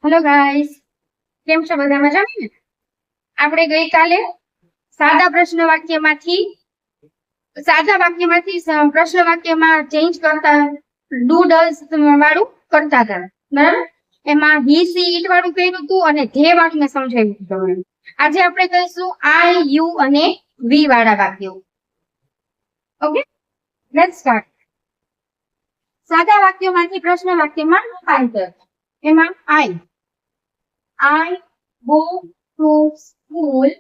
Hello guys, કેમ છો? બધા મજામાં ને? આપણે ગઈકાલે સાદા વાક્યમાંથી પ્રશ્ન વાક્યમાં ચેન્જ કરતા ડુ ડઝ વાળું કરતા હતા, બરાબર? એમાં હી સી ઇટ વાળું કર્યું હતું અને ધે વાળું મેં સમજાવ્યું હતું. આજે આપણે કહીશું આઈ યુ અને વી વાળા વાક્યો. Okay, let's start. સાદા વાક્યોમાંથી પ્રશ્ન વાક્યમાં રૂપાંતર. એમાં I go to school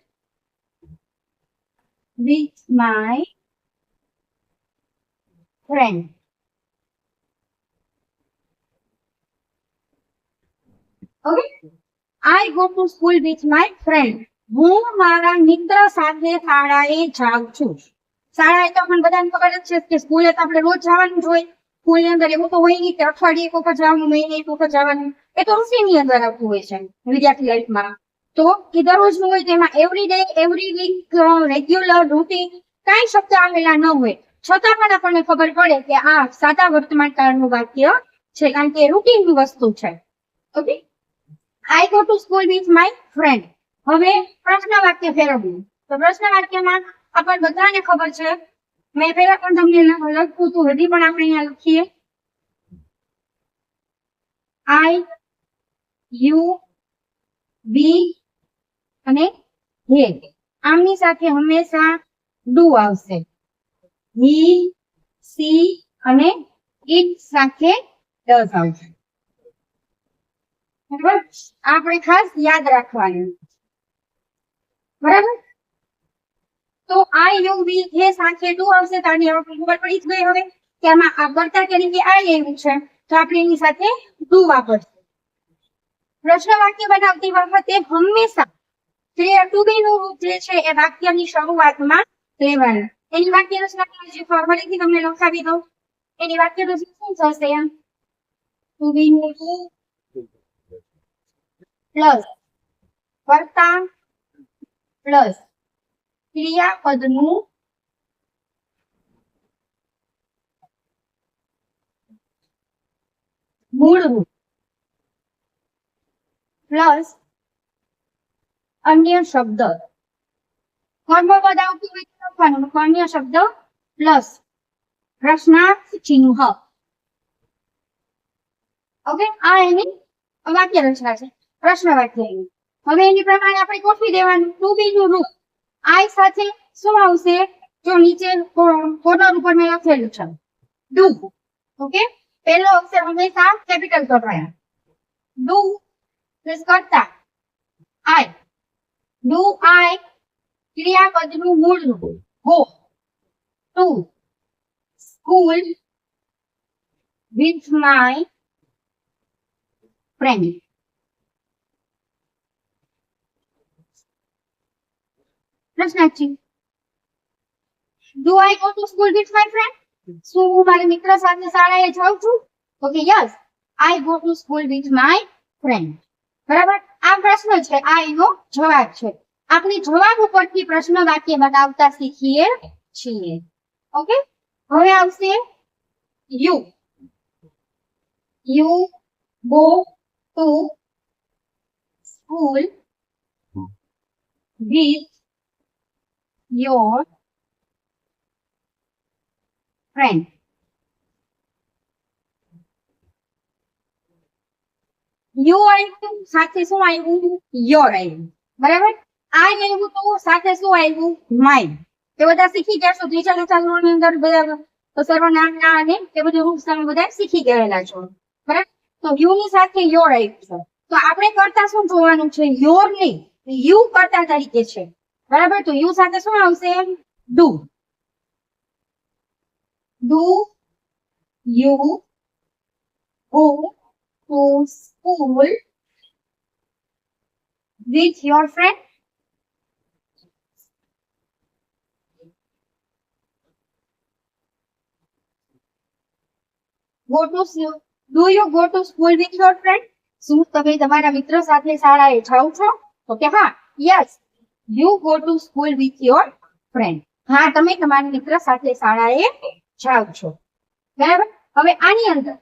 with my friend. Okay? I go to school with my friend. હું મારા મિત્ર સાથે શાળાએ જાઉં છું. શાળાએ તો આપણને બધાને ખબર જ છે કે સ્કૂલે તો આપણે રોજ જવાનું જ હોય. સ્કૂલની અંદર એવું તો હોય નહીં કે અઠવાડિયે એક વખત જવાનું, મહિને એક વખત જવાનું. એ તો રૂટીનની અંદર આવતું હોય છે વિદ્યાર્થી લાઈફમાં. તો એ દરરોજનું હોય તેમાં every day, every week, regular, routine કાંઈ શબ્દ આવેલા ન હોય, છતાં પણ આપણને ખબર પડે કે આ સાદા વર્તમાન કાળનું વાક્ય છે, કારણ કે રૂટીનની વસ્તુ છે. Okay, I go to school with my friend. હવે પ્રશ્ન વાક્ય ફેરવવું. તો પ્રશ્ન વાક્યમાં આપણને બધાને ખબર છે, મેં પહેલા પણ તમને લખતું હતું, હજી પણ આપણે અહીંયા લખીએ. આઈ, યુ, વી અને હે. આમની સાથે હંમેશા ડુ આવશે. હી, સી અને ઇટ સાથે ડઝ આવશે. બરાબર, આપણે ખાસ યાદ રાખવાનું. બરાબર, તો આઈ યુ વી હે સાથે ડુ આવશે. તો આની ખબર પડી જ ગઈ હવે કે આમાં આ કર્તા તરીકે આઈ આવ્યું છે, તો આપણે એની સાથે ડુ વાપરશું. પ્રશ્ન વાક્ય બનાવતી વખતે હંમેશા ટુ બી નું રૂપ જે છે એ વાક્યની શરૂઆતમાં લેવાનું. એની વાક્ય રચના ફરીથી તમને લખાવી દઉં. એની વાક્ય રચના શું થશે? ટુ બી નું રૂપ પ્લસ કર્તા પ્લસ ક્રિયાપદનું મૂળ રૂપ પ્લસ અન્ય શબ્દ. કર્મપદ આવતું હોય તો લખવાનું અન્ય શબ્દ પ્લસ પ્રશ્નાર્થ ચિહ્ન. ઓકે, આ એની વાક્ય રચના છે, પ્રશ્ન વાક્ય. હવે એની પ્રમાણે આપણે ગોઠવી દેવાનું. ટુ બી નું રૂપ આઈ સાથે શું આવશે? જો નીચે કોર્નર ઉપર મેં લખેલું છે ડુ. ઓકે, પહેલો અક્ષર હંમેશા કેપિટલ કરવાનો. ડુ પ્લસ કર્તા આઈ. ડુ આઈ ક્રિયાપદનું મૂળ રૂપ go to school with my friend. પ્રશ્નાર્થ. Do I go to school with my friend? શું હું મારા મિત્ર સાથે શાળાએ જાઉં છું? Okay, yes, I go to school with my friend. બરાબર, આ પ્રશ્ન છે, આ એનો જવાબ છે. આપણે જવાબ ઉપરથી પ્રશ્ન વાક્ય બનાવતા શીખીએ છીએ. ઓકે, હવે આવશે you. You go to school with your friend. You આવ્યું સાથે શું આવ્યું? યોર આવ્યું. બરાબર, આઈ આવ્યું તો સાથે શું આવ્યું? માય. એ બધા શીખી ગયા છો ત્રીજા ચોથા ધોરણની અંદર. બધા તો સર્વનામ ના અને એ બધું રૂપ તમે બધા શીખી ગયેલા છો. બરાબર, તો યુ ની સાથે યોર આવ્યું છે, તો આપણે કરતા શું જોવાનું છે? યોર નહીં, યુ કર્તા તરીકે છે. બરાબર, તો યુ સાથે શું આવશે? Do. Do you go to school with your friend? Do you go to school with your friend? શું તમે તમારા મિત્ર સાથે શાળાએ જાઓ છો? તો કે હા, yes, you go to school with your friend. હા, તમે તમારા મિત્ર સાથે શાળાએ જાઓ છો. બરાબર, હવે આની અંદર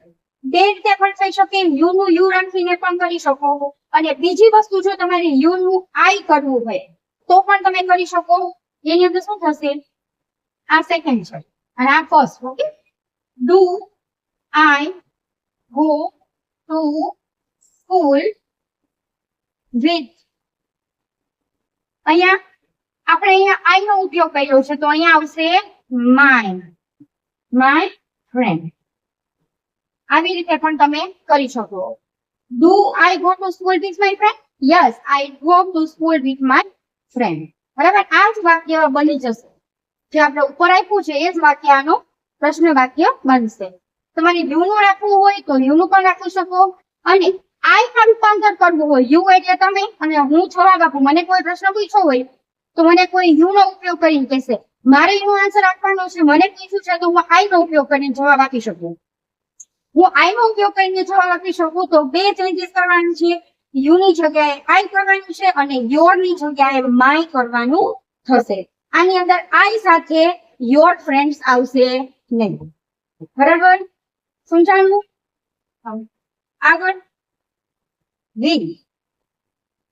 બે રીતે પણ થઈ શકે, યુ નું યુ રાખીને પણ કરી શકો, અને બીજી વસ્તુ જો તમારે યુ નું આઈ કરવું હોય તો પણ તમે કરી શકો. એની અંદર શું થશે, આ સેકન્ડ છે અને આ first. Okay, do I go to school with, અહીંયા આપણે અહીંયા આઈ નો ઉપયોગ કર્યો છે તો અહીંયા આવશે માય ફ્રેન્ડ. આવી રીતે પણ તમે કરી શકો. Do I go to school with my friend? Yes, I go to school with my friend. બરાબર, આ જ વાક્ય બની જશે. જે આપણે ઉપર આપ્યું છે એ જ વાક્ય આનું પ્રશ્ન વાક્ય બનશે. તમારે યુ નું રાખવું હોય તો યુ નું પણ રાખી શકો, અને આઈ માં રૂપાંતર કરવું હોય, યુ એટલે તમે અને હું જવાબ આપું. મને કોઈ પ્રશ્ન પૂછ્યો હોય તો મને કોઈ યુ નો ઉપયોગ કરીને કહેશે, મારે એનો આન્સર આપવાનો છે, મને પૂછ્યું છે તો હું આઈ નો ઉપયોગ કરીને જવાબ આપી શકું. હું આઈ નો ઉપયોગ કરીને જવાબ આપી શકું તો બે ચેન્જીસ કરવાનું છે, યુ ની જગ્યાએ આઈ કરવાનું છે અને યોર ની જગ્યાએ માય કરવાનું થશે. આની અંદર આઈ સાથે યોર ફ્રેન્ડ્સ આવશે નહીં. બરાબર, સમજાણું? આગળ વી.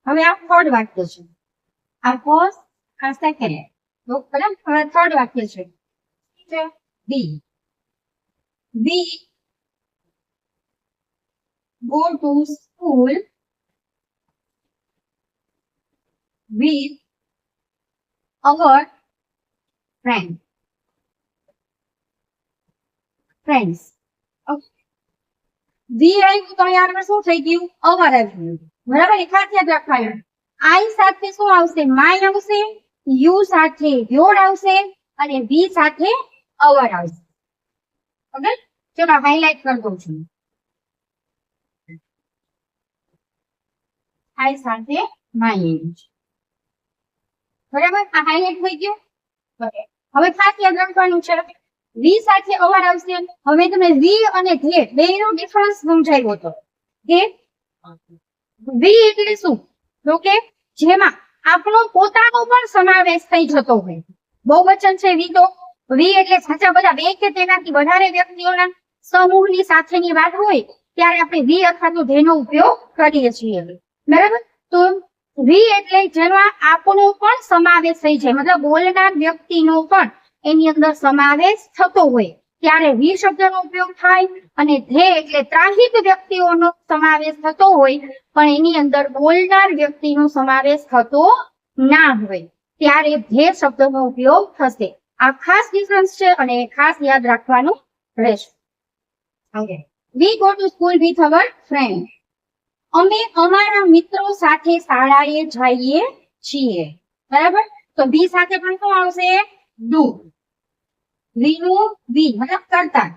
હવે આ થર્ડ વાક્ય છે, આ ફર્સ્ટ, આ સેકન્ડ. બરાબર, હવે થર્ડ વાક્ય છે બી. વી go to school with our friends. Okay. વી આવ્યું તો અહીંયા આગળ શું થઈ ગયું, અવર આવ્યું. બરાબર, એ ખાસ યાદ રાખવાનું. આઈ સાથે શું આવશે, માય આવશે, યુ સાથે યોર આવશે અને વી સાથે અવર આવશે. ઓકે, ચલો હાઈલાઈટ કરી દઉં છું. આઈ સાથે માય. બરાબર, આ હાઈલાઈટ થઈ ગયું. હવે ખાસ યાદ રાખવાનું છે, વી સાથે અવર આવશે. હવે તમે વી અને ધે બે નો ડિફરન્સ સમજાવ્યો હતો કે વી એટલે શું, તો કે જેમાં આપણો પોતાનો પણ સમાવેશ થઈ જતો હોય. બહુવચન છે વી, તો વી એટલે સાચા બધા બે કે તેનાથી વધારે વ્યક્તિઓના સમૂહની સાથેની વાત હોય ત્યારે આપણે વી અથવા તો ધેનો ઉપયોગ કરીએ છીએ. બરાબર, તો વી એટલે જેમાં આપણો પણ સમાવેશ થઈ જાય, મતલબ બોલનાર વ્યક્તિનો પણ એની અંદર સમાવેશ થતો હોય ત્યારે વી શબ્દનો ઉપયોગ થાય. અને ધે એટલે ત્રાહિત વ્યક્તિઓનો સમાવેશ થતો હોય પણ એની અંદર બોલનાર વ્યક્તિનો સમાવેશ થતો ના હોય ત્યારે ધે શબ્દનો ઉપયોગ થશે. આ ખાસ ડિફરન્સ છે અને ખાસ યાદ રાખવાનું રહેશે. Okay, we go to school with our friend. અમે અમારા મિત્રો સાથે શાળાએ જઈએ છીએ. બરાબર, તો વી સાથે પણ શું આવશે, ડુ. વી નું વી મતલબ કરતા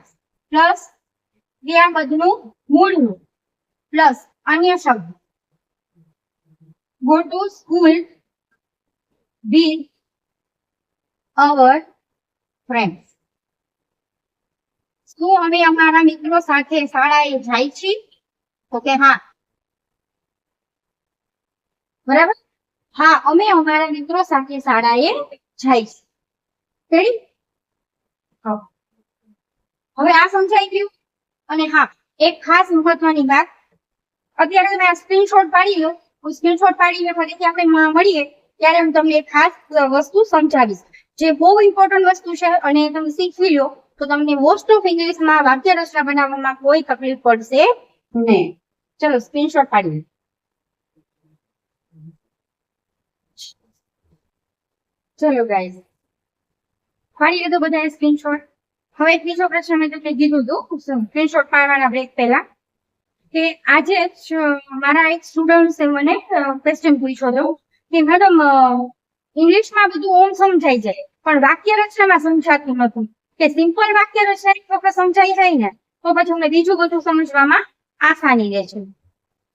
પ્લસ વી આ બધું મૂળનું પ્લસ અન્ય શબ્દ. Go to school with our friends. શું અમે અમારા મિત્રો સાથે શાળાએ જાય છીએ? ઓકે, હા. બરાબર, હા, અમે અમારા મિત્રો સાથે શાળાએ જઈશ. રેડી? હવે આ સમજાઈ ગયું. અને હા, એક ખાસ મહત્વની વાત, અત્યારે તમે આ સ્ક્રીનશોટ પાડી લો. સ્ક્રીનશોટ પાડીને ફરીથી આપણે મળીએ ત્યારે હું તમને એક ખાસ વસ્તુ સમજાવીશ જે બહુ ઇમ્પોર્ટન્ટ વસ્તુ છે અને તમે શીખવી લો તો તમને મોસ્ટ ઓફ ઇંગ્લિશમાં વાક્ય રચના બનાવવામાં કોઈ તકલીફ પડશે નહીં. ચલો સ્ક્રીનશોટ પાડી લો. ચલો ગાઈઝ, પાડી લીધો બધાએ સ્ક્રીનશોટ. હવે ત્રીજો પ્રશ્ન મેં તમને કીધું હતું સ્ક્રીનશોટ પાડવાના બ્રેક પહેલા કે આજે મારા એક સ્ટુડન્ટ્સે મને ક્વેશ્ચન પૂછ્યો હતો કે મેડમ ઇંગ્લિશમાં બધું ઓમ સમજાઈ જાય પણ વાક્ય રચનામાં સમજાતું નથી, કે સિમ્પલ વાક્ય રચના એક વખત સમજાઈ જાય ને તો પછી અમને બીજું બધું સમજવામાં આસાની રહે છે.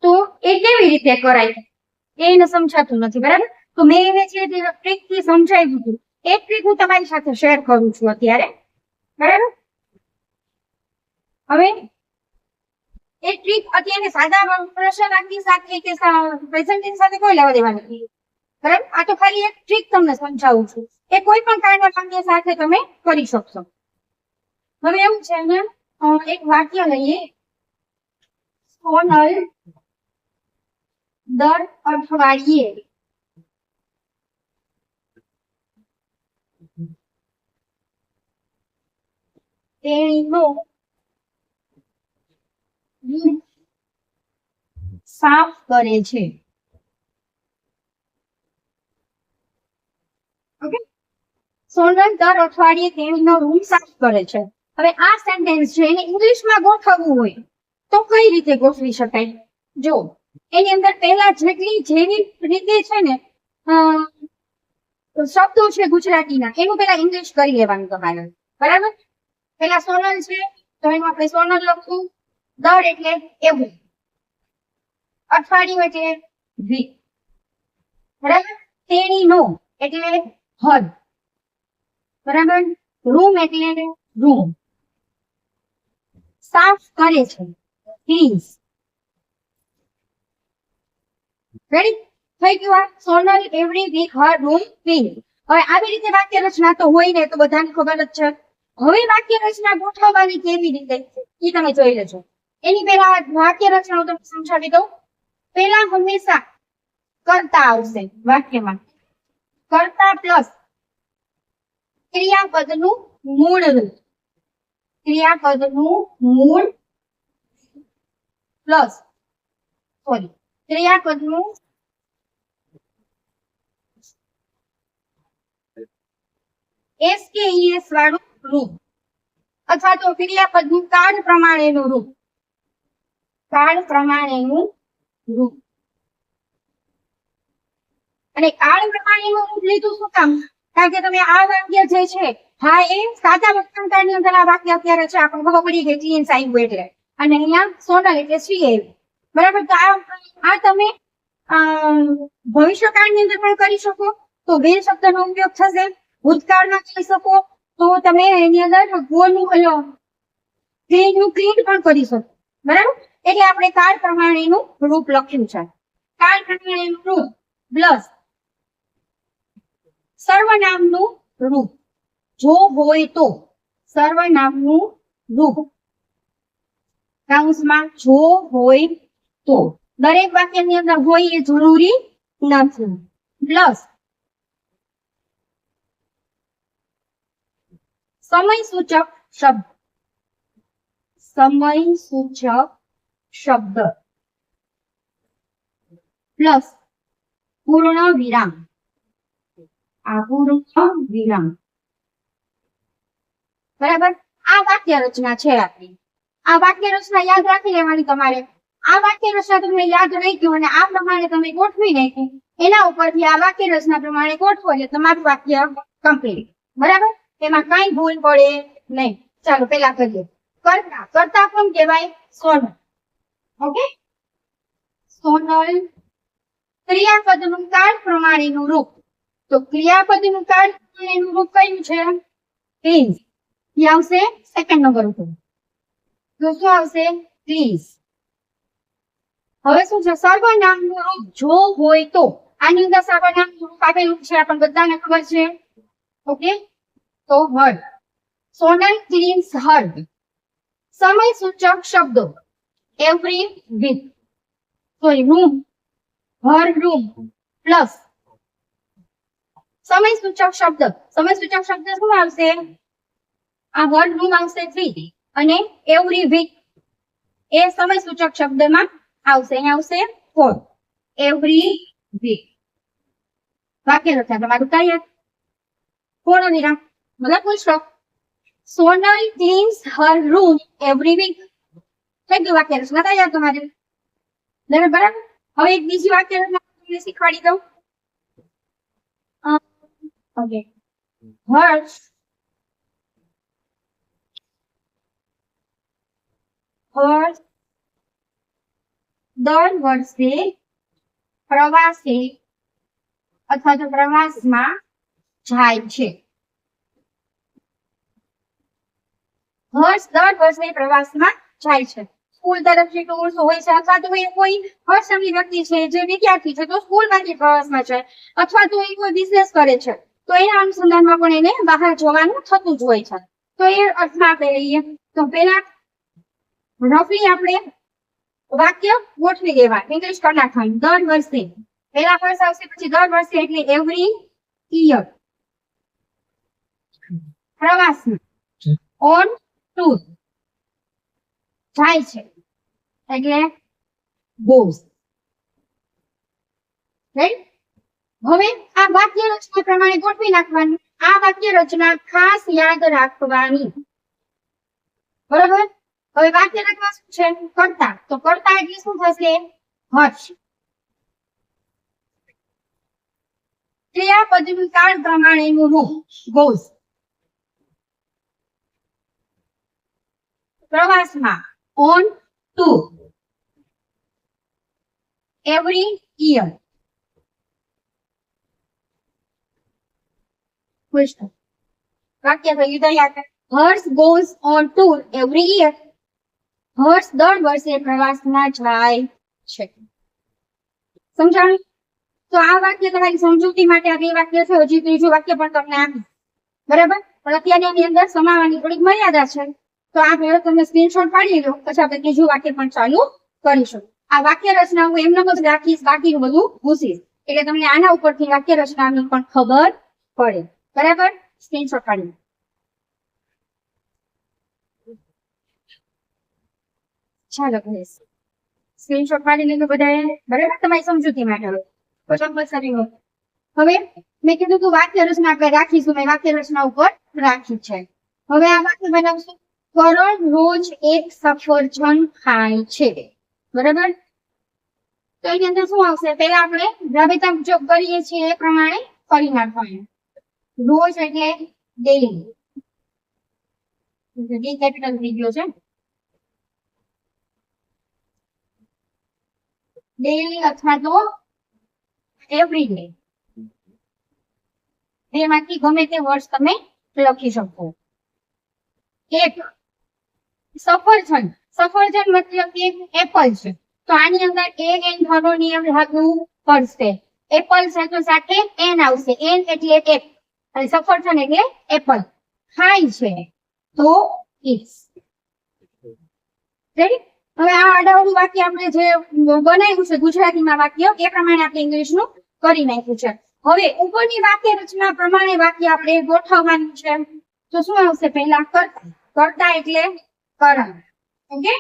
તો એ કેવી રીતે કરાય એને સમજાતું નથી. બરાબર, તો મેં એને જે ટ્રીક થી સમજાવ્યું હતું એ ટ્રીક હું તમારી સાથે શેર કરું છું અત્યારે. બરાબર, હવે એ ટ્રીક અત્યારે સાદા પ્રશ્ન વાક્ય સાથે કે પ્રેઝન્ટેશન સાથે કોઈ લેવા દેવા નથી. બરાબર, આ તો ખાલી એક ટ્રીક તમને સમજાવું છું. એ કોઈ પણ કારના વાક્ય સાથે તમે કરી શકશો. હવે એવું છે ને, એક વાક્ય લઈએ સોનલ દર અઠવાડિયે તેણીનો રૂમ સાફ કરે છે. ઓકે, સોનલ દર અઠવાડિયે તેણીનો રૂમ સાફ કરે છે. હવે આ સેન્ટેન્સ છે એને ઇંગ્લિશમાં ગોઠવવું હોય તો કઈ રીતે ગોઠવી શકાય? જો એની અંદર પહેલા જેવી રીતે છે ને શબ્દો છે ગુજરાતીના એનું પેલા ઇંગ્લિશ કરી લેવાનું તમારે. બરાબર, પેલા સોનલ છે તો એનું આપણે સોનલ લખવું. દર એટલે એવું, અઠવાડિયું એટલે વીક. બરાબર, તેણીનો એટલે હર. બરાબર, રૂમ એટલે રૂમ. સાફ કરે છે ક્લીન્સ. રેડી થઈ ગયું? આ સોનલ એવરી વીક હર રૂમ ક્લીન. હવે આવી રીતે વાક્ય રચના તો હોય ને તો બધાને ખબર જ છે. હવે વાક્ય રચના ગોઠવવાની કેવી રીતે એ તમે જોઈ લેજો. એની પહેલા વાક્ય રચના હું તમને સમજાવી દઉં. પહેલા હંમેશા કર્તા આવશે વાક્યમાં. કર્તા પ્લસ ક્રિયાપદનું મૂળ રૂપ. ક્રિયાપદનું મૂળ પ્લસ ક્રિયાપદનું SKES વાળું રૂપ અથવા તો ક્રિયાપદનું કાળ પ્રમાણેનું રૂપ. કાળ પ્રમાણેનું રૂપ. અને કાળ પ્રમાણેનું રૂપ લીધું શું કામ? કારણ કે તમે આ વાક્ય જે છે હા એ સાદા વર્તનકાળની અંદર આ વાક્ય અત્યારે છે આપણે ખબર પડી ગઈ ક્લીન્સ આવ્યું એટલે. અને અહીંયા સોનલ એટલે શ્રી આવી. બરાબર, તો આ તમે ભવિષ્યકાળની અંદર પણ કરી શકો તો બે શબ્દનો ઉપયોગ થશે. ભૂતકાળમાં કરી શકો તો તમે એની અંદર ક્લીન પણ કરી શકો. બરાબર, એટલે આપણે કાળ પ્રમાણેનું રૂપ લખ્યું છે. કાળ પ્રમાણેનું રૂપ પ્લસ સર્વનામનું રૂપ. જો હોય તો સર્વનામનું રૂપ કૌંસમાં જો હોય તો. દરેક વાક્યની અંદર હોય એ જરૂરી નથી. પ્લસ સમય સૂચક શબ્દ. સમય સૂચક શબ્દ પ્લસ પૂર્ણ વિરામ. પૂર્ણ વિરામ. બરાબર, આ વાક્ય રચના છે આપણી. આ વાક્ય રચના યાદ રાખી લેવાની તમારે. આ વાક્ય રચના તમને યાદ રહી ગયું અને આ પ્રમાણે તમે ગોઠવી નાખ્યું. એના ઉપરથી આ વાક્ય રચના પ્રમાણે ગોઠવો એટલે તમારું વાક્ય કમ્પ્લીટ. બરાબર, એમાં કઈ ભૂલ પડે નહીં. ચાલો પેલા કરીએ. કર્તા. કર્તા કોણ કહેવાય? સોનલ. ઓકે, સોનલ. ક્રિયાપદનું કાળ પ્રમાણેનું રૂપ. તો ક્રિયાપદનું કાળ પ્રમાણેનું રૂપ કયું છે? ક્લીન્સ. એ આવશે સેકન્ડ નંબર ઉપર. તો શું આવશે? ક્લીન્સ. હવે શું છે? સર્વનામનું રૂપ જો હોય તો. આની અંદર સર્વનામનું રૂપ આપેલું છે આપણને બધાને ખબર છે. ઓકે, તો હર. સોનલ ક્લીન્સ હર. સમય સૂચક શબ્દો એવરી વીક. રૂમ, હર રૂમ પ્લસ સમય સૂચક શબ્દ. સમય સૂચક શબ્દ શું આવશે? આ હર રૂમ આવશે 3 અને એવરી વીક એ સમય સૂચક શબ્દમાં આવશે. અહીંયા આવશે 4. Every week. વાક્ય રચના તમારું તૈયાર. પૂર્ણ વિરામ. મતલબ full stop. Sonal cleans her room every week. થઈ ગયું વાક્ય રચના તૈયાર તમારી. બરાબર. હવે એક બીજી વાક્ય રચના તમને શીખવાડી દઉં. ઓકે, હર્ષ દર વર્ષે પ્રવાસે અથવા તો પ્રવાસમાં જાય છે. હર્ષ દર વર્ષે પ્રવાસમાં જાય છે. સ્કૂલ તરફથી ટૂર્સ હોય છે અથવા તો એ કોઈ હર્ષની વ્યક્તિ છે જે વિદ્યાર્થી છે તો સ્કૂલમાંથી પ્રવાસમાં છે અથવા તો એ કોઈ બિઝનેસ કરે છે તો એના અનુસંધાનમાં પણ એને બહાર જવાનું થતું જ હોય છે. તો એ અર્થમાં આપણે લઈએ તો પેલા રફલી આપણે વાક્ય ગોઠવી દેવા, ઇંગ્લિશ કરી નાખવાનું. દર વર્ષે પહેલા વર્ષ આવશે, પછી દર વર્ષે એટલે એવરી યર. પ્રવાસમાં ઓન ટૂર જાય છે એટલે goes. રાઈટ. હવે આ વાક્ય રચના પ્રમાણે ગોઠવી નાખવાનું. આ વાક્ય રચના ખાસ યાદ રાખવાની. બરોબર. હવે વાક્ય રચના શું છે? કર્તા. તો કર્તા એટલે શું થશે? હર્ષ. ક્રિયાપદનું કાળ પ્રમાણેનું રૂપ goes. પ્રવાસમાં on tour every year. Question. વાક્ય થયું તૈયાર. હર્ષ goes on tour every year. હર્ષ દર વર્ષે પ્રવાસમાં જાય છે. સમજાણું? તો આ વાક્ય તમારી સમજૂતી માટે આ બે વાક્ય છે. હજી ત્રીજું વાક્ય પણ તમને આપી. બરાબર. પણ અત્યારે એની અંદર સમાવવાની થોડીક મર્યાદા છે. તો આ પહેલા તમે સ્ક્રીનશોટ પાડી લો, પછી આપણે ત્રીજું વાક્ય પણ ચાલુ કરીશું. આ વાક્ય રચના હું એમને જ રાખીશ, બાકીનું બધું ભૂસીશ, એટલે તમને આના ઉપરથી વાક્ય રચનાની પણ ખબર પડે. બરાબર. સ્ક્રીનશોટ પાડી ચાલો કહીશ. સ્ક્રીનશોટ પાડી લીધું બધાએ? બરાબર. તમારી સમજૂતી માટે હવે મેં કીધું તું વાક્ય રચના આપણે રાખીશું. મેં વાક્ય રચના ઉપર રાખી છે. હવે આ વાક્ય બનાવશું. કરણ રોજ એક સફરજન ખાય છે. બરાબર. તો એની અંદર શું આવશે? પહેલા આપણે રાબેતા મુજબ કરીએ છીએ એ પ્રમાણે કરી નાખવાનું. રોજ એટલે ડેલી. ડી કેપિટલ થઈ ગયો છે. ડેલી અથવા તો એવરી ડે. એમાંથી ગમે તે વર્ષ તમે લખી શકો. એક સફરજન. સફરજન મતલબ કે એપલ છે. તો આની અંદર એન નો નિયમ લાગુ પડશે. એપલ છે તો સાથે એન આવશે. એન એટલે એક અને સફરજન એટલે એપલ. ખાય છે તો ઇટ્સ. રેડી. હવે આ આડાવડું વાક્ય આપણે જે બનાવ્યું છે ગુજરાતીમાં વાક્ય, એ પ્રમાણે આપણે ઇંગ્લિશનું કરી નાખ્યું છે. હવે ઉપરની વાક્ય રચના પ્રમાણે વાક્ય આપણે ગોઠવવાનું છે. તો શું આવશે? પહેલા કર્તા. કર્તા એટલે કરણ. ઓકે.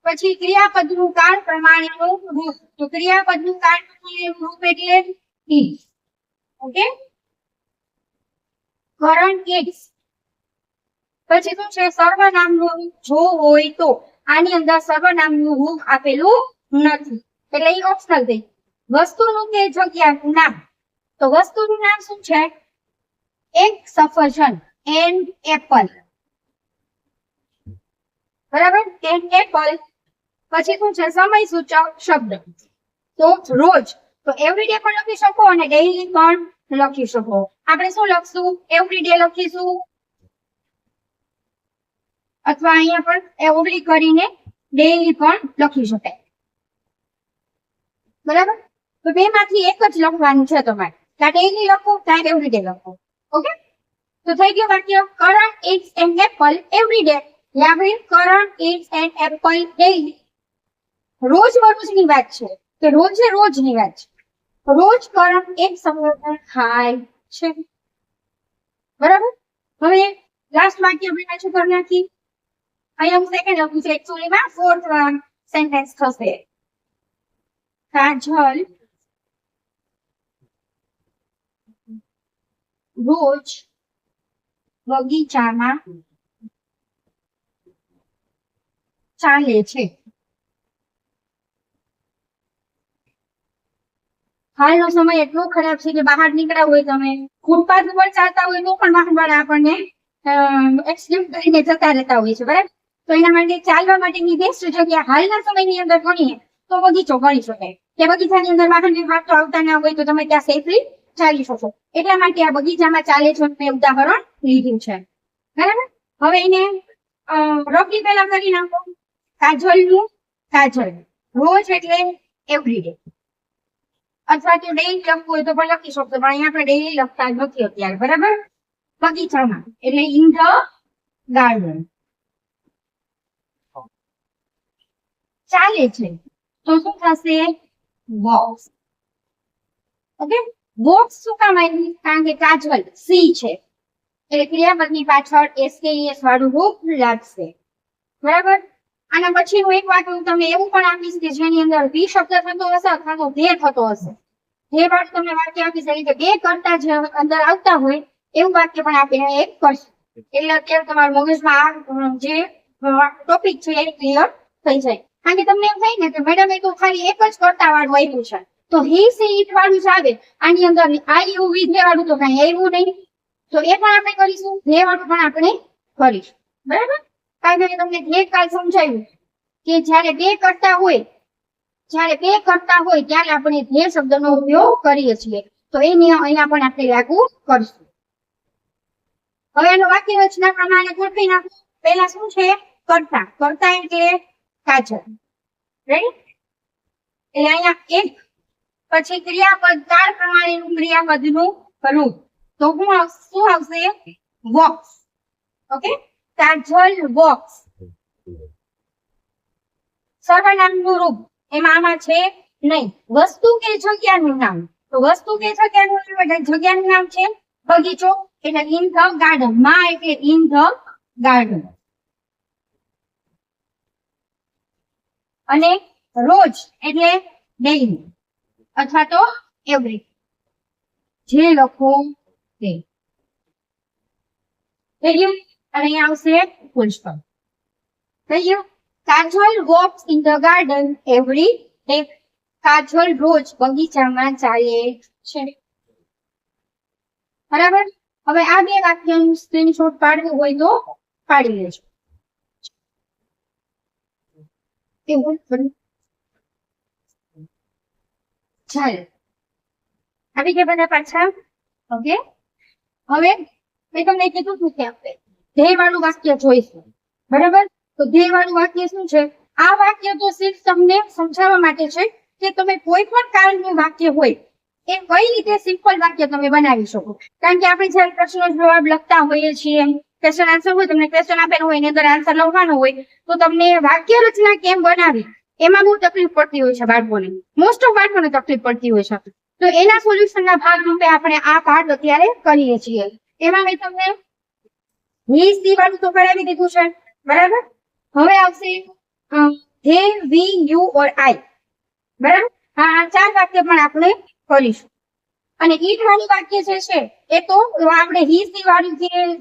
પછી ક્રિયાપદનું કાળ પ્રમાણેનું રૂપ. તો ક્રિયાપદનું કાળ પ્રમાણેનું રૂપ એટલે is. ઓકે. Karan is. પછી શું છે? સર્વનામનું રૂપ જો હોય તો. આની અંદર સર્વનામનું રૂપ આપેલું નથી એટલે એ ઓપ્શનલ થઈ. વસ્તુનું કે જગ્યાનું નામ. તો વસ્તુનું નામ શું છે? એક સફરજન. An apple. બરાબર. An apple. પછી શું છે? સમય સૂચક શબ્દ. તો રોજ. તો એવરી ડે પણ લખી શકો અને ડેઈલી પણ લખી શકો. આપણે શું લખશું? એવરી ડે લખીશું, અથવા અહીંયા પણ એવરી કરીને ડેઈલી પણ લખી શકાય. બરાબર. તો બે માંથી એક જ લખવાનું છે તમારે. ત્યાં ડેઈલી લખો, ત્યાં એવરી ડે લખો. ઓકે. તો થઈ ગયું વાક્ય. Karan eats an apple every day. યાવિન Karan eats an apple daily. રોજ રોજની વાત છે. તો રોજે રોજની વાત છે. રોજ કરણ એક સફરજન ખાય છે. બરાબર. હવે લાસ્ટ વાક્ય આપણે પાછું કરી નાખી. અહીંયા હું સેકન્ડ લખું છું. એકચ્યુઅલીમાં ફોર્થ સેન્ટેન્સ થશે. કાજલ રોજ બગીચામાં ચાલે છે. હાલનો સમય એટલો ખરાબ છે કે બહાર નીકળ્યા હોય, તમે ફૂટપાથ ઉપર ચાલતા હોય તો પણ વાહનવાળા આપણને એક્સિડન્ટ કરીને જતા રહેતા હોય છે. બરાબર. તો એના માટે ચાલવા માટેની બેસ્ટ જગ્યા હાલના સમયની અંદર ગણીએ તો બગીચો ગણી શકાય. કે બગીચાની અંદર વાહન વ્યવહાર તો આવતા ના હોય તો તમે ત્યાં સેફલી ચાલી શકો. એટલા માટે આ બગીચામાં ચાલે છે મેં ઉદાહરણ લીધું છે. બરાબર. હવે એને રફલી પહેલા કરી નાખો. કાજલનું કાજલ. રોજ એટલે એવરી ડે. અથવા તો ડેઈલી લખવું હોય તો પણ લખી શકતો, પણ અહીંયા આપણે ડેઈલી લખતા નથી અત્યારે. બરાબર. બગીચામાં એટલે ઇન ધ ગાર્ડન. ચાલે છે તો શું થશે? વોક્સ. ઓકે, વોક્સ શું કામ આવ્યું? કારણ કે કાજલ સી છે એટલે ક્રિયાપદની પાછળ એસકેએસ વાળું રૂપ લાગશે. બરાબર. આના પછીનું એક વાત હું તમને એવું પણ આપીશ કે જેની અંદર વી શબ્દ થતો હશે અથવા તો ધે થતો હશે. જે વાત તમને વાક્ય આપીશ એટલે બે કરતા જે અંદર આવતા હોય એવું વાક્ય પણ આપણે એક કરશું. એટલે અત્યારે તમારા મગજમાં આ જે ટોપિક છે એ ક્લિયર થઈ જાય. કારણ કે તમને એમ થાય ને કે મેડમ એ તો ખાલી એક જ કરતા વાળું આવ્યું છે તો હી સી ઇટ વાળું જ આવે, આની અંદર આ યુ વી ધે વાળું તો કઈ આવ્યું નહીં, તો એ પણ આપણે કરીશું, ધે વાળું પણ આપણે કરીશું. બરાબર. કારણ કે તમને ધે કાલ સમજાયું કે જ્યારે બે કરતા હોય ત્યારે આપણે ધે શબ્દનો ઉપયોગ કરીએ છીએ, તો એ નિયમ અહીંયા પણ આપણે લાગુ કરશું. હવે એનો વાક્ય રચના પ્રમાણે ગોઠવી નાખો. પહેલા શું છે? કરતા. કરતા એટલે કાજલ. રેડી? એટલે અહીંયા એક પછી ક્રિયાપદ કાળ પ્રમાણેનું ક્રિયાપદનું રૂપ તો શું આવશે? વોક્સ. ઓકે, કાજલ વોક્સ. સર્વનામનું રૂપ એમાં આમાં છે નહીં. વસ્તુ કે જગ્યાનું નામ, તો વસ્તુ કે જગ્યાનું નામ એટલે જગ્યાનું નામ છે બગીચો એટલે ઇન ધ ગાર્ડન. માં એટલે ઇન ધ ગાર્ડન. અને રોજ એટલે ડેઈલી અથવા તો એવરી, જે લખો તે. થઈ ગયું? અને અહીંયા આવશે ફૂલ સ્ટોપ. થઈ ગયું? Kajal walks in the garden every day. Kajal રોજ બગીચામાં ચાલે છે. બરાબર. હવે આ બે વાક્યનું સ્ક્રીનશોટ પાડવું હોય તો પાડી લેજો. ચાલો, આવી ગયા બધા પાછા. ઓકે, હવે મેં તમને કીધું હતું કે આપણે ધ્યેય વાળું વાક્ય જોઈશું. બરાબર. તો ધ્યેય વાળું વાક્ય શું છે? આ વાક્ય તો સિર્ફ તમને સમજાવવા માટે છે કે તમે કોઈ પણ કાળનું વાક્ય હોય એ કઈ રીતે સિમ્પલ વાક્ય તમે બનાવી શકો. કારણ કે આપણે જયારે પ્રશ્નો જવાબ લખતા હોઈએ છીએ, ક્વેશ્ચન આન્સર હોય, તમને ક્વેશ્ચન આપેલું હોય એની અંદર આન્સર લખવાનો હોય, તો તમને વાક્ય રચના કેમ બનાવી એમાં બહુ તકલીફ પડતી હોય છે બાળકોને. મોસ્ટ ઓફ બાળકોને તકલીફ પડતી હોય છે. તો એના સોલ્યુશનના ભાગરૂપે આપણે આ પાઠ અત્યારે કરીએ છીએ. એમાં મેં તમને હી સી વાળું તો કરાવી દીધું છે. બરાબર. હવે આવશે ધે, વી, યુ ઓર આઈ. બરાબર. આ ચાર વાક્ય પણ આપણે કરીશું. અને ઈટ વાળું વાક્ય જે છે એ તો આપણે હી સી વાળું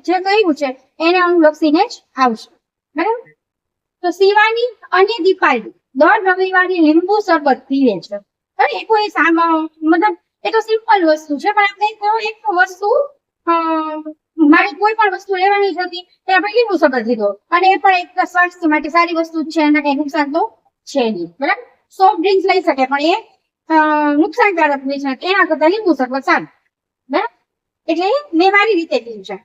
જે કહ્યું છે એને અનુલક્ષીને જ આવશે. બરાબર. તો શિવાની અને દીપાલી દર રવિવારે લીંબુ શરબત પીવે છે. અરે એ કોઈ મતલબ એ તો સિમ્પલ વસ્તુ છે, પણ આપણે એક વસ્તુ મારે કોઈ પણ વસ્તુ લેવાની જ હતી તે આપણે લીંબુ શરબત લીધો અને એ પણ એક સ્વાસ્થ્ય માટે સારી વસ્તુ છે, એને કઈ નુકસાન તો છે નહીં. બરાબર. સોફ્ટ ડ્રિંક્સ લઈ શકે પણ એ નુકસાનકારક હોય છે, એના કરતા લીંબુ શરબત સારું. બરાબર. એટલે મેં મારી રીતે પીવું છે.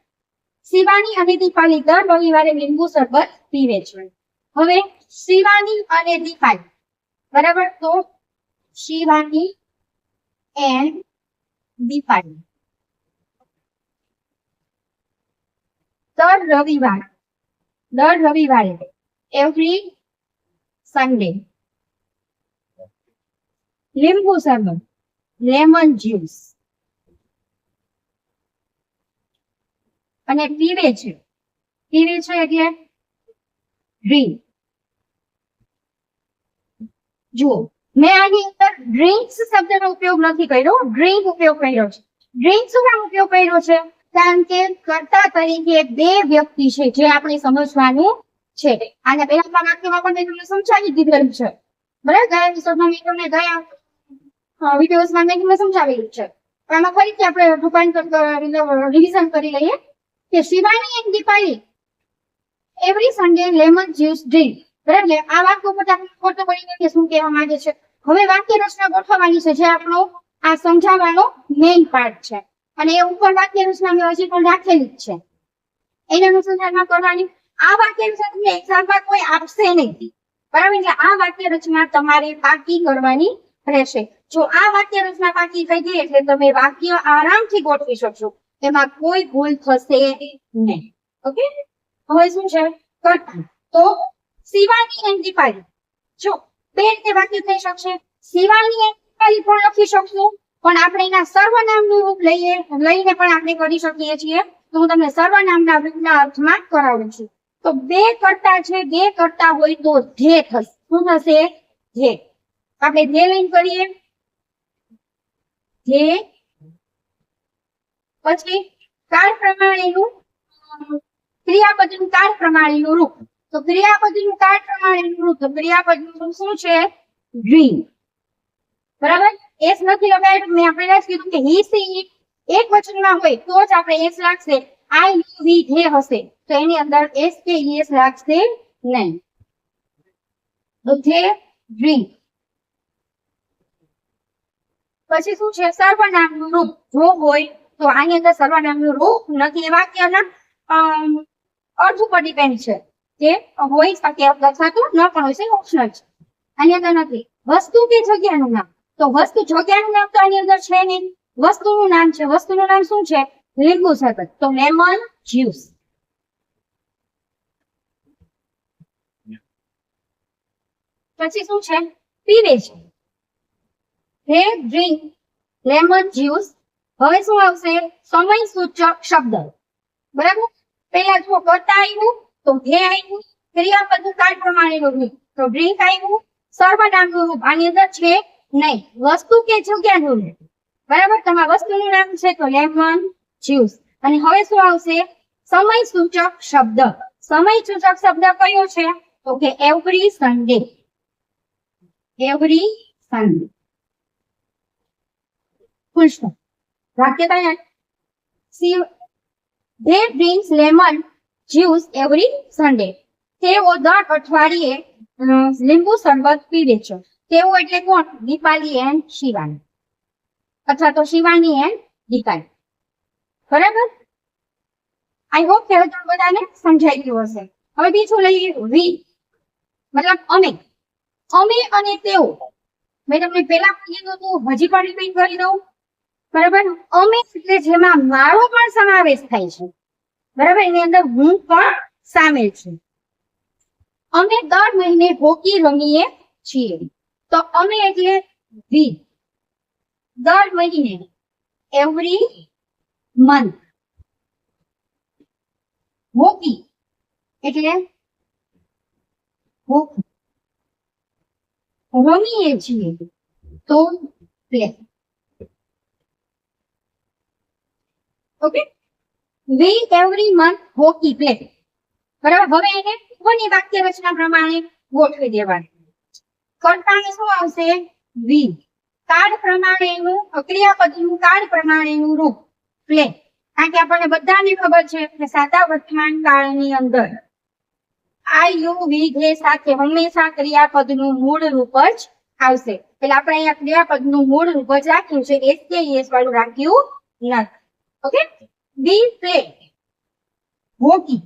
શિવાની અને દીપાલી દર રવિવારે લીંબુ શરબત પીવે છે. હવે શિવાની અને દીપાલી. બરાબર. તો શિવાની એન્ડ દીપાલી દર રવિવારે એવરી સન્ડે લીંબુ શરબત લેમન જ્યુસ અને પીવે છે એટલે ડ્રિંક. જુઓ, મેં આની અંદર ડ્રિંક્સ શબ્દનો ઉપયોગ નથી કર્યો, ડ્રિંક ઉપયોગ કર્યો છે. ડ્રિંક શું કામ ઉપયોગ કર્યો છે? કારણ કે કર્તા તરીકે બે વ્યક્તિ છે જે આપણે સમજવાનું છે. આને પહેલા વાક્યમાં પણ મેં તમને સમજાવી દીધેલું છે. બરાબર. ગયા એપિસોડમાં મેં તમને વિડીયોઝમાં મેં તમને સમજાવેલું છે. પણ આમાં ફરીથી આપણે રૂપાંતર રિવિઝન કરી લઈએ કે Shivani and Dipali every Sunday lemon juice drink. બરાબર. આ વાક્ય પર ખોટો પડી ગયો શું કહેવા માંગે છે. હવે વાક્ય રચના ગોઠવવાની છે જે આપણો આ સમજાવવાનો મેઇન પાર્ટ છે. અને એ ઉપર વાક્ય રચના મેં હજી પણ રાખેલી જ છે, એને અનુસંધાનમાં કરવાની. આ વાક્ય રચના તમને એક્ઝામમાં કોઈ આપશે નહીં. બરાબર. એટલે આ વાક્ય રચના તમારે પાકી કરવાની રહેશે. જો આ વાક્ય રચના પાકી થઈ ગઈ એટલે તમે વાક્ય આરામથી ગોઠવી શકશો, એમાં કોઈ ભૂલ થશે નહીં. ઓકે. હવે શું છે? કરતા. તો શિવાની એન્ડ દીપાલી. જો બે રીતે વાક્ય થઈ શકશે. શિવાની ખાલી પણ લખી શકશું, પણ આપણે એના સર્વનામનું રૂપ લઈને પણ આપણે કરી શકીએ છીએ. તો હું તમને સર્વનામના રૂપના અર્થમાં કરાવું છું. તો બે કરતા છે, બે કરતા હોય તો ધ્યેય થશે. શું થશે? ધ્યેય. આપણે ધ્યેય લઈને કરીએ, ધ્યેય. પછી કાળ પ્રમાણેનું ક્રિયાપદનું કાળ પ્રમાણેનું રૂપ. તો ક્રિયાપદનું કાળ પ્રમાણેનું રૂપ, તો ક્રિયાપદનું રૂપ શું છે? ડ્રીમ. બરાબર? એસ નથી લગાવ્યું. મેં આપણે જ કીધું કે હી સી ઇટ એક વચનમાં હોય તો જ આપણે એસ લાગશે. આઈ યુ વી ધે હશે તો એની અંદર એસ કે એસ લાગશે નહીં. તો ધે ડ્રીમ. પછી શું છે? સર્વનામનું રૂપ જો હોય તો આની અંદર સર્વનામનું રૂપ નથી. એ વાક્યના અર્થ ઉપર ડિપેન્ડ છે. જે હોય શકે અથવા તો ન પણ હોય છે, ઓપ્શનલ છે. આની અંદર નથી. વસ્તુ કે જગ્યાનું નામ, તો વસ્તુ જગ્યાનું નામ તો આની અંદર છે નહીં. વસ્તુનું નામ છે. વસ્તુનું નામ શું છે? લીંબુ શરબત. તો લેમન જ્યુસ. પછી શું છે? પીવે છે. હે ડ્રિંક લેમન જ્યુસ. હવે શું આવશે? સમય સૂચક શબ્દ. બરાબર? પહેલા જો કરતા આવ્યું તો હે આવ્યું, ક્રિયાપદનું કાળ પ્રમાણેનું રૂપ તો ડ્રિંક આવ્યું, સર્વનામનું રૂપ આની અંદર છે નહીં. વસ્તુ કે જગ્યાનું રૂપ. બરાબર? તમારા વસ્તુનું નામ છે તો લેમન જ્યુસ. અને હવે શું આવશે? સમય સૂચક શબ્દ. સમય સૂચક શબ્દ કયો છે? તો કે every Sunday. Every Sunday. Full stop. વાક્ય તૈયાર. They drinks lemon juice every Sunday. તેઓ દર અઠવાડિયે લીંબુ શરબત પીવે છે. તેઓ એટલે કોણ? દીપાલી એન્ડ શિવાની, અથવા તો શિવાની એન્ડ દીપાલી. બરાબર? આઈ હોપ કે હવે તમને બધાને સમજાઈ ગયું હશે. હવે બીજું લઈએ વી, મતલબ અમે. અમે અને તેઓ. મેં તમને પેલા કીધું હતું, હજી પણ રિપીટ કરી દઉં. બરાબર? અમે એટલે જેમાં મારો પણ સમાવેશ થાય છે. બરાબર? એની અંદર હું પણ સામેલ છું. અમે દર મહિને હોકી રમીએ છીએ. તો અમે એટલે વી. દર મહિને એવરી મંથ. હોકી એટલે હોકી. રમીએ છીએ તો પ્લે. ઓકે? વી એવરી મંથ હોકી પ્લે. બરાબર? હવે એને કોની વાક્ય રચના પ્રમાણે ગોઠવી દેવાની. કર્તાને શું આવશે? વી. કાળ પ્રમાણેનું ક્રિયાપદનું કાળ પ્રમાણેનું રૂપ પ્લે. કારણ કે આપણને બધાને ખબર છે કે સાદા વર્તમાન કાળની અંદર આઈ યુ વી ધે સાથે હંમેશા ક્રિયાપદનું મૂળ રૂપ જ આવશે. એટલે આપણે અહીંયા ક્રિયાપદનું મૂળ રૂપ જ રાખ્યું છે, એસ કે એસ વાળું રાખ્યું નથી. ઓકે? We play hockey.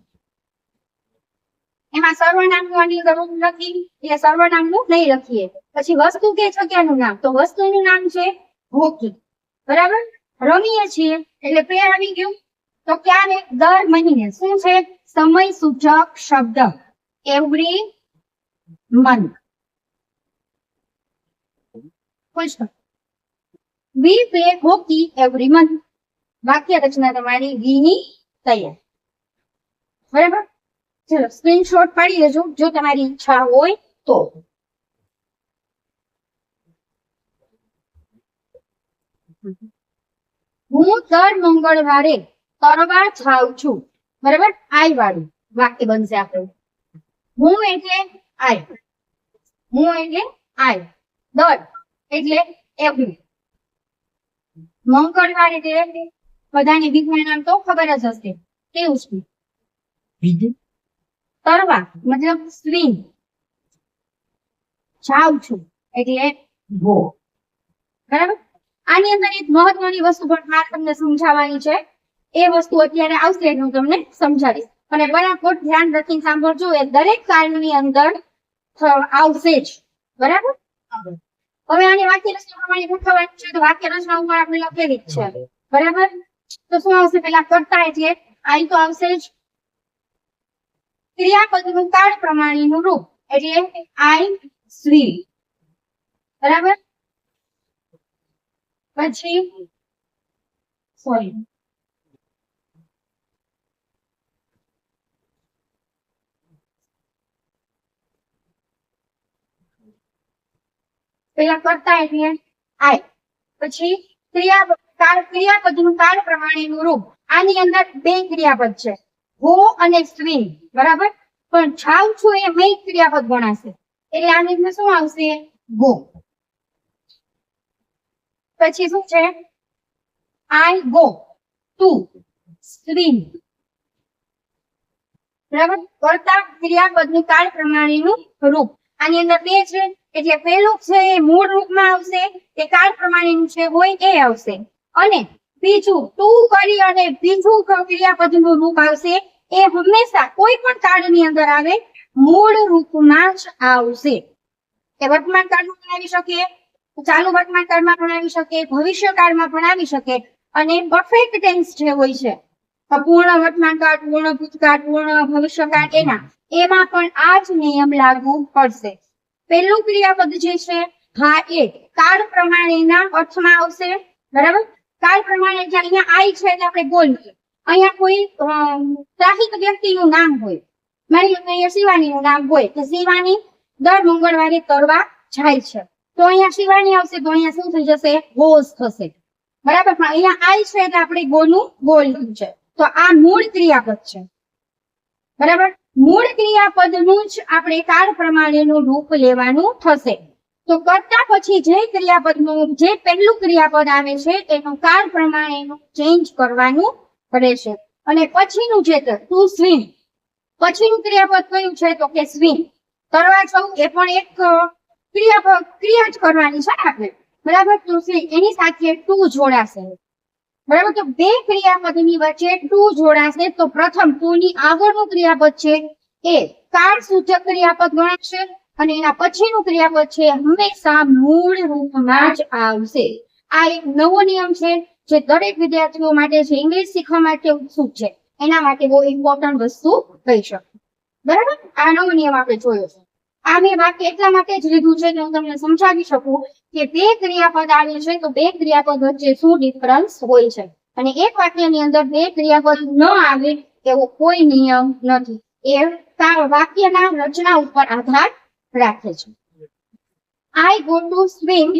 એમાં સર્વનામનું આની અંદર રૂપ નથી એટલે સર્વનામનું નહીં લખીએ. પછી વસ્તુ કે જગ્યાનું નામ, તો વસ્તુનું નામ છે હોકી. બરાબર? રમીએ છીએ એટલે પ્લે આવી ગયું. તો ક્યારે? દર મહિને. શું છે? સમય સૂચક શબ્દ every month. We play hockey every month. વાક્ય રચના તમારી વીની તૈયાર. બરાબર? ચલો સ્ક્રીનશોટ પાડી લેજો જો તમારી ઈચ્છા હોય તો. હું દર મંગળવારે તરવા જાઉં છું. બરાબર? આઈ વાળું વાક્ય બનશે આપણું. હું એટલે આઈ. હું એટલે આઈ. દર એટલે એવરી. મંગળવાર એટલે બધાને વિજ્ઞાન નામ તો ખબર જ હશે. કેવું છે? તરવા મતલબ સ્વિમ. જાઉં છું એટલે ગો. બરાબર? આની અંદર એક મહત્વની વસ્તુ પણ મારે તમને સમજાવવાની છે. એ વસ્તુ અત્યારે આવશે હું તમને સમજાવીશ. અને બરાબર ધ્યાન રાખીને સાંભળજો. એ દરેક કાળની અંદર આવશે જ. બરાબર? હવે આની વાક્ય રચના પ્રમાણે ગોઠવવાની છે. તો વાક્ય રચના ઉપર આપણે લખેલી જ છે. બરાબર? તો શું આવશે? પેલા કરતા એટલે આઈ તો આવશે જ. ક્રિયાપદનું કાળ પ્રમાણેનું રૂપ એટલે આઈ સ્વિમ. બરાબર. પછી સોરી પેલા કરતા એટલે આય. પછી ક્રિયાપદનું કાળ પ્રમાણેનું રૂપ. આની અંદર બે ક્રિયાપદ છે, ગો અને સ્વિમ. બરાબર. પણ જાઉં છું એ મેઇન ક્રિયાપદ ગણાશે, એટલે આની અંદર શું આવશે? ગો. પછી શું છે? આઈ ગો ટુ સ્વિમ. બરાબર. કરતા ક્રિયાપદનું કાળ પ્રમાણેનું રૂપ. આની અંદર બે છે, એટલે પેલું છે એ મૂળ રૂપમાં આવશે, એ કાળ પ્રમાણેનું છે હોય એ આવશે. અને બીજું ટુ કરી અને બીજું ક્રિયાપદનું રૂપ આવશે, એ હંમેશા કોઈ પણ કાળની અંદર આવે, મૂળ રૂપમાં જ આવશે. એ વર્તમાન કાળમાં પણ આવી શકે, ચાલુ વર્તમાન કાળમાં પણ આવી શકે, ભવિષ્ય કાળમાં પણ આવી શકે. અને પરફેક્ટ ટેન્સ જે હોય છે, પૂર્ણ વર્તમાન કાળ, પૂર્ણ ભૂતકાળ, પૂર્ણ ભવિષ્યકાળ, એમાં પણ આ જ નિયમ લાગુ પડશે. પહેલું ક્રિયાપદ જે છે હા એ કાળ પ્રમાણેના અર્થમાં આવશે. બરાબર. કાળ પ્રમાણે એટલે અહીંયા આઈ છે એટલે આપણે બોલીએ. અહીંયા કોઈ ત્રાહિક વ્યક્તિનું નામ હોય, માની લો અહીંયા શિવાનીનું નામ હોય કે શિવાની દર મંગળવારે તરવા જાય છે, તો અહીંયા શિવાની આવશે, તો અહીંયા શું થઈ જશે? ગોઝ થશે. બરાબર. પણ અહીંયા આઈ છે એટલે આપણે ગોનું ગોલ છે, તો આ મૂળ ક્રિયાપદ છે. બરાબર. મૂળ ક્રિયાપદનું જ આપણે કાળ પ્રમાણેનું રૂપ લેવાનું થશે. તો કરતા પછી જે ક્રિયાપદનું જે પહેલું ક્રિયાપદ આવે છે એનું કાળ પ્રમાણેનું ચેન્જ કરવાનું રહેશે. અને પછીનું છે ટુ સ્વિમ. પછીનું ક્રિયાપદ કયું છે? તો કે સ્વિમ. તરવા જવું એ પણ એક ક્રિયા જ કરવાની છે આપણે. બરાબર. તો એની સાથે ટુ જોડાશે. બરાબર. તો બે ક્રિયાપદની વચ્ચે ટુ જોડાશે, તો પ્રથમ ટુ ની આગળનું ક્રિયાપદ છે એ કાળ સૂચક ક્રિયાપદ ગણાશે, અને એના પછીનું ક્રિયાપદ છે હંમેશા મૂળ રૂપમાં જ આવશે. આ એક નવો નિયમ છે જે દરેક વિદ્યાર્થીઓ માટે છે, ઇંગ્લિશ શીખવા માટે ઉત્સુક છે એના માટે બહુ ઇમ્પોર્ટન્ટ વસ્તુ કહી શકે. બરાબર. આ નવો નિયમ આપણે જોયો છે. આ મેં વાક્ય એટલા માટે જ લીધું છે કે હું તમને સમજાવી શકું કે બે ક્રિયાપદ આવે છે તો બે ક્રિયાપદ વચ્ચે શું ડિફરન્સ હોય છે, અને એક વાક્યની અંદર બે ક્રિયાપદ ન આવે એવો કોઈ નિયમ નથી. એ વાક્યના રચના ઉપર આધાર રાખે છે. આઈ ગો ટુ સ્વિમ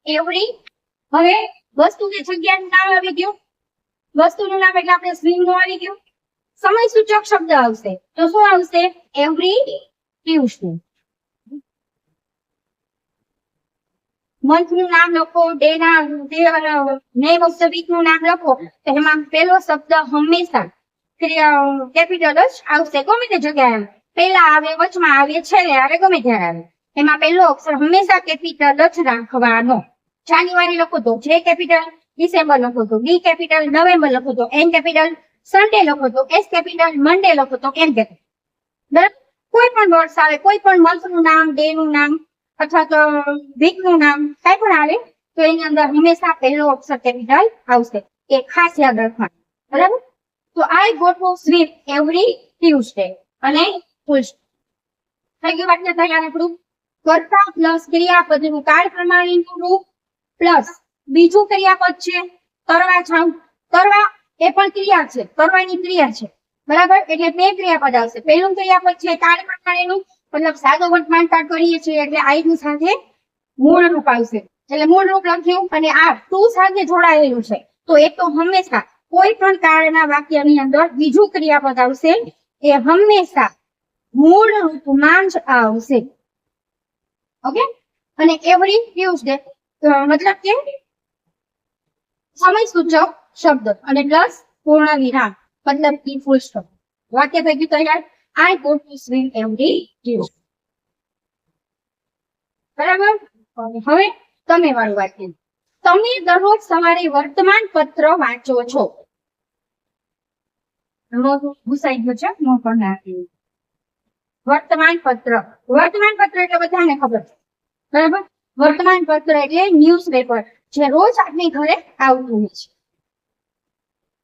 એવરી. હવે વસ્તુની જગ્યાનું નામ આવી ગયું, વસ્તુનું નામ એટલે આપણે સ્વિમ નું આવી ગયું. સમય સૂચક શબ્દ આવશે, તો શું આવશે? Every Tuesday. મંથ નું નામ લખો, day name of the week નું નામ લખો, તો એમાં પહેલો શબ્દ હંમેશા કેપિટલ જ આવશે. ગમે તે જગ્યાએ પહેલા આવે, વચમાં આવે, છેલ્લે આવે, ગમે ત્યારે આવે, એમાં પહેલો અક્ષર હંમેશા કેપિટલ જ રાખવાનો. જાન્યુઆરી લખો તો જે કેપિટલ, ડિસેમ્બર લખો તો ડી કેપિટલ, નવેમ્બર લખો તો એન કેપિટલ, સન્ડે લખો તો એસ કેપિટલ, મંડે લખો તો એન કેપિટલ. બરાબર. કોઈ પણ વર્ડ્સ આવે, કોઈ પણ મંથ નું નામ, ડે નું નામ અથવા તો વીક નું નામ કઈ પણ આવે તો એની અંદર હંમેશા પહેલો અક્ષર કેપિટલ આવશે. એ ખાસ યાદ રાખવાનું. બરાબર. તો I go to swim every Tuesday અને ફૂલ થઈ ગયું. વાક્ય તૈયાર આપણું. કર્તા પ્લસ ક્રિયાપદનું કાળ પ્રમાણેનું રૂપ પ્લસ બીજું ક્રિયાપદ છે તરવા જાઉં. તરવા એ પણ ક્રિયા છે, તરવાની ક્રિયા છે. બરાબર. એટલે બે ક્રિયાપદ આવશે. પહેલું ક્રિયાપદ છે કાળ પ્રમાણેનું, મતલબ સાદો વર્તમાન કાળ કરીએ છીએ એટલે આઈ ની સાથે મૂળ રૂપ આવશે, એટલે મૂળ રૂપ લખ્યું. અને આ ટુ સાથે જોડાયેલું છે, તો એ તો હંમેશા કોઈ પણ કાળના વાક્યની અંદર બીજું ક્રિયાપદ આવશે, એ હંમેશા મૂળ રૂપમાં જ આવશે. ઓકે. અને એવરી ટ્યુસડે મતલબ કે સમય સૂચક શબ્દ અને પ્લસ પૂર્ણ વિરામ મતલબ કે ફૂલ સ્ટોપ. વાક્ય થઈ ગયું તૈયાર. I go to swim every Tuesday. બરાબર. હવે તમે વાળું વાક્ય. તમે દરરોજ સવારે વર્તમાન પત્ર વાંચો છો. ઘુસાઈ ગયો છે મોં પર નાખ્યું. વર્તમાન પત્ર. વર્તમાન પત્ર એટલે બધાને ખબર છે. બરાબર. વર્તમાન પત્ર એટલે ન્યૂઝ પેપર જે રોજ આપણી ઘરે આવતું હોય છે.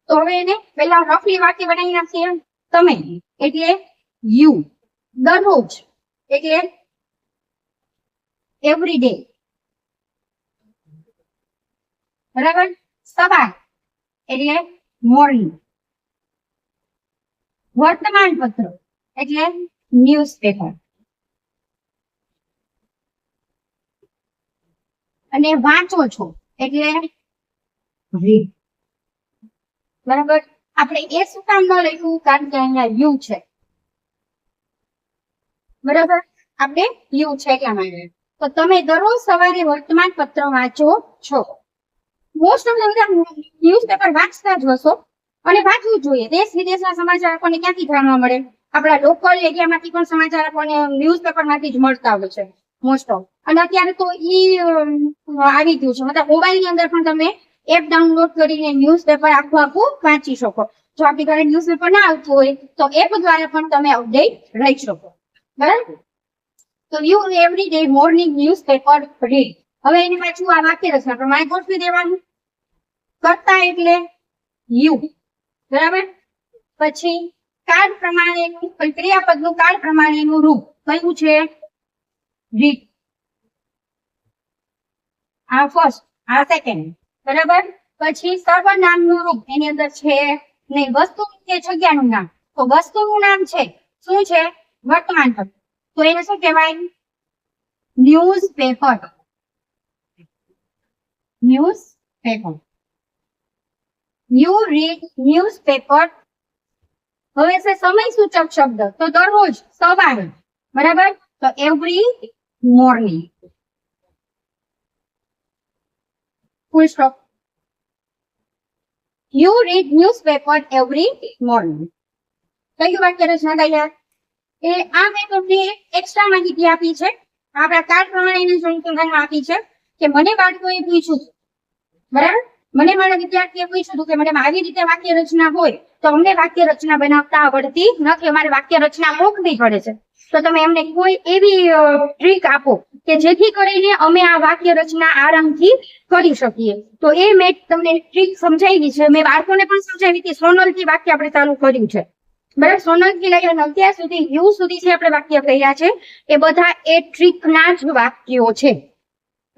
તો હવે એને પેલા રફલી વાક્ય બનાવી નાખીએ. તમે એટલે યુ, દરરોજ એટલે એવરી ડે, બરાબર. સવાર એટલે મોર્નિંગ. વર્તમાન પત્ર એટલે ન્યૂઝપેપર. અને વાંચો છો એટલે રીડ. બરાબર. આપણે એ શું કામ ન લખ્યું? કારણ કે અહીંયા યુ છે. બરાબર. આપણે યુ છે એટલા માટે. તો તમે દરરોજ સવારે વર્તમાન પત્ર વાંચો છો. મોસ્ટ ઓફ બધા ન્યૂઝપેપર વાંચતા જ હશો અને વાંચવું જોઈએ. દેશ વિદેશના સમાચાર આપણને ક્યાંથી જાણવા મળે? આપણા લોકલ એરિયામાંથી પણ સમાચાર આપણને ન્યૂઝપેપરમાંથી જ મળતા હોય છે મોસ્ટ ઓફ. અને અત્યારે તો આવી ગયું છે, મતલબ મોબાઈલની અંદર પણ તમે એપ ડાઉનલોડ કરીને ન્યૂઝપેપર આખું વાંચી શકો. જો આપણી ઘરે ન્યૂઝપેપર ના આવતું હોય તો એપ દ્વારા પણ તમે અપડેટ રહી શકો. બરાબર. તો you every day morning newspaper read. હવે એની પાછું આ વાક્ય રચના પ્રમાણે ગોઠવી દેવાનું. કરતા એટલે યુ. બરાબર. પછી કાળ પ્રમાણેનું ક્રિયાપદનું કાળ પ્રમાણેનું રૂપ કયું છે? રીડ. આ ફર્સ્ટ, આ સેકન્ડ. બરાબર. પછી સર્વનામનું રૂપ એની અંદર છે નહીં. વસ્તુ કે જગ્યાનું નામ. તો વસ્તુનું નામ છે શું છે? વર્તમાન પત્ર. તો એને શું કહેવાય? Newspaper. Newspaper. You read newspaper. હવે છે સમય સૂચક શબ્દ. તો દરરોજ, સવારે. બરાબર. તો every morning. Full stop. You read newspaper every morning. કયું વાક્ય રચના ગયા? એ આ મેં તમને એક્સ્ટ્રા માહિતી આપી છે. આપણા કાર્ડ પ્રમાણે સંશોધનમાં આપી છે કે મને બાળકોએ પૂછ્યું, બરાબર, મને મારા વિદ્યાર્થીએ પૂછ્યું હતું કે મને આવી રીતે વાક્ય રચના હોય તો અમને વાક્ય રચના બનાવતા આવડતી નથી, અમારે વાક્ય રચના ગોખવી પડે છે. તો તમે એમને કોઈ એવી ટ્રીક આપો કે જેથી કરીને અમે આ વાક્ય રચના આરામથી કરી શકીએ. તો એ મેં તમને ટ્રીક સમજાવી છે. મેં બાળકોને પણ સમજાવી હતી. સોનલથી વાક્ય આપણે ચાલુ કર્યું છે. બરાબર. સોનલથી લઈને અત્યાર સુધી યુ સુધી જે આપણે વાક્ય કર્યા છે એ બધા એ ટ્રીકના જ વાક્યો છે.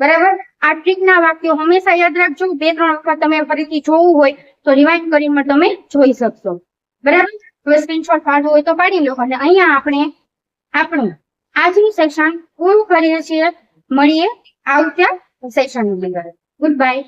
બરાબર. આ ટ્રીકના વાક્યો હંમેશા યાદ રાખજો. 2-3 વખત તમે ફરીથી જોવું હોય તો રિવાઇન્ડ કરીને તમે જોઈ શકશો. બરાબર. હવે સ્ક્રીનશોટ પાડવું હોય તો પાડી લો. અને અહીંયા આપણે આપણું આજનું સેશન પૂરું કરીએ છીએ. મળીએ આવતા સેશનની અંદર. Good bye.